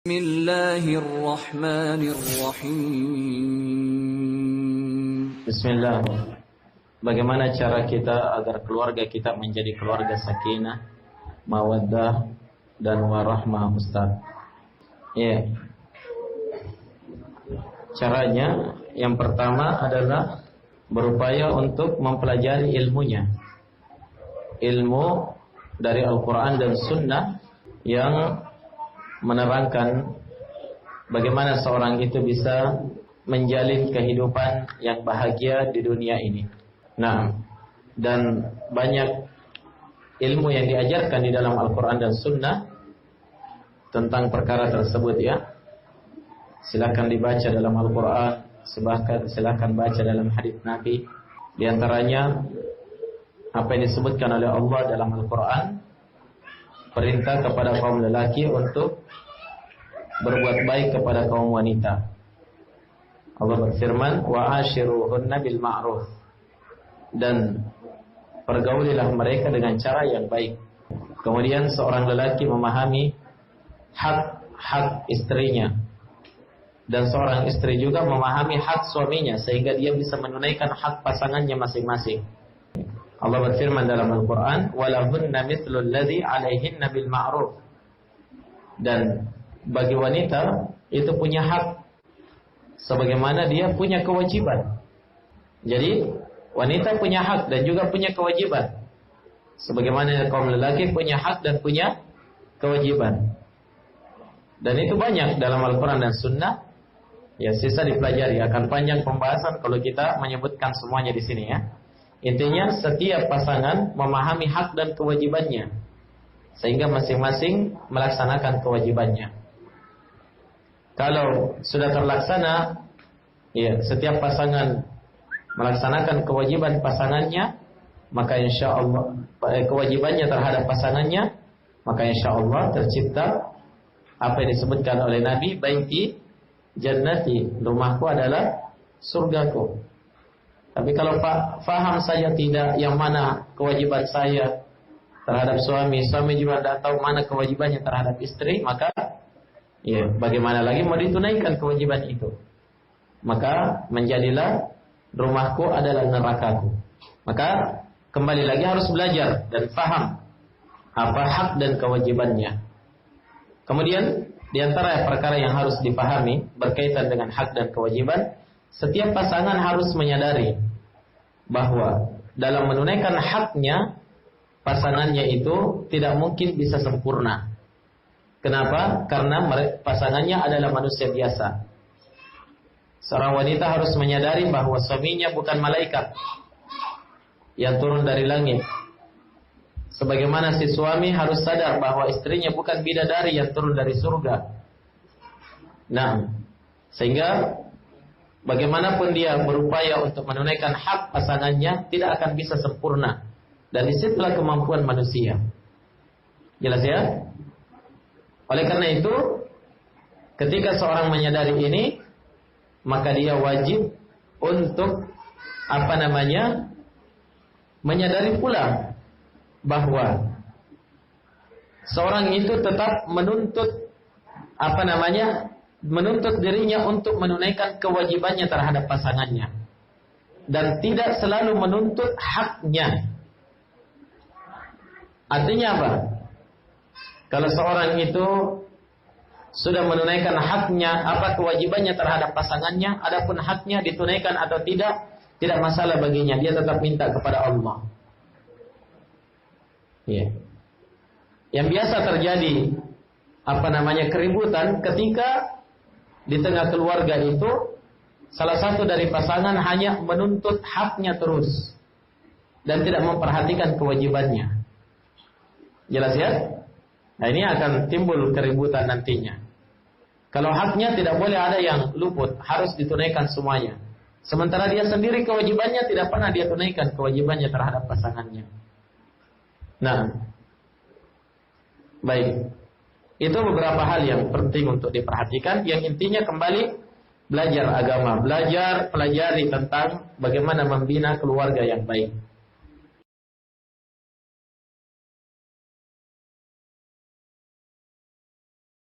Bismillahirrahmanirrahim. Bismillah. Bagaimana cara kita agar keluarga kita menjadi keluarga sakinah, mawaddah, dan warahmah, Ustaz? Ya. Caranya yang pertama adalah berupaya untuk mempelajari ilmunya. Ilmu dari Al-Quran dan Sunnah yang menerangkan bagaimana seorang itu bisa menjalin kehidupan yang bahagia di dunia ini. Nah, dan banyak ilmu yang diajarkan di dalam Al-Quran dan Sunnah tentang perkara tersebut, ya. Silakan dibaca dalam Al-Quran, silakan baca dalam hadis Nabi. Di antaranya apa yang disebutkan oleh Allah dalam Al-Quran, perintah kepada kaum lelaki untuk berbuat baik kepada kaum wanita. Allah berfirman, wa ashiruhunna bil ma'ruf, dan pergaulilah mereka dengan cara yang baik. Kemudian seorang lelaki memahami hak istrinya, dan seorang istri juga memahami hak suaminya, sehingga dia bisa menunaikan hak pasangannya masing-masing. Allah berfirman dalam Al-Quran, walahunna mithlul ladzi alaihinna bil ma'ruf, dan bagi wanita itu punya hak sebagaimana dia punya kewajiban. Jadi wanita punya hak dan juga punya kewajiban, sebagaimana kaum lelaki punya hak dan punya kewajiban. Dan itu banyak dalam Al-Quran dan Sunnah. Ya, sisa dipelajari, akan panjang pembahasan kalau kita menyebutkan semuanya di sini, ya. Intinya setiap pasangan memahami hak dan kewajibannya, sehingga masing-masing melaksanakan kewajibannya. Kalau sudah terlaksana, ya, setiap pasangan melaksanakan kewajiban pasangannya, maka insya Allah kewajibannya terhadap pasangannya, maka insya Allah tercipta apa yang disebutkan oleh Nabi, baiti jannati, rumahku adalah surgaku. Tapi kalau faham saya tidak yang mana kewajiban saya terhadap suami juga tidak tahu mana kewajibannya terhadap istri, maka ya bagaimana lagi mau ditunaikan kewajiban itu? Maka menjadilah rumahku adalah nerakaku. Maka kembali lagi harus belajar dan faham apa hak dan kewajibannya. Kemudian di antara perkara yang harus dipahami berkaitan dengan hak dan kewajiban, setiap pasangan harus menyadari bahwa dalam menunaikan haknya, pasangannya itu tidak mungkin bisa sempurna. Kenapa? Karena pasangannya adalah manusia biasa. Seorang wanita harus menyadari bahwa suaminya bukan malaikat yang turun dari langit. Sebagaimana si suami harus sadar bahwa istrinya bukan bidadari yang turun dari surga. Nah, sehingga bagaimanapun dia berupaya untuk menunaikan hak pasangannya, tidak akan bisa sempurna. Dan disitulah kemampuan manusia. Jelas, ya? Oleh karena itu, ketika seorang menyadari ini, maka dia wajib untuk menyadari pula bahwa seorang itu tetap menuntut dirinya untuk menunaikan kewajibannya terhadap pasangannya, dan tidak selalu menuntut haknya. Artinya apa? Kalau seorang itu sudah menunaikan haknya, kewajibannya terhadap pasangannya, adapun haknya ditunaikan atau tidak masalah baginya, dia tetap minta kepada Allah. Ya. Yang biasa terjadi keributan ketika di tengah keluarga itu salah satu dari pasangan hanya menuntut haknya terus dan tidak memperhatikan kewajibannya. Jelas, ya? Nah, ini akan timbul keributan nantinya. Kalau haknya tidak boleh ada yang luput, harus ditunaikan semuanya. Sementara dia sendiri kewajibannya tidak pernah dia tunaikan kewajibannya terhadap pasangannya. Nah, baik. Itu beberapa hal yang penting untuk diperhatikan. Yang intinya kembali belajar agama, pelajari tentang bagaimana membina keluarga yang baik.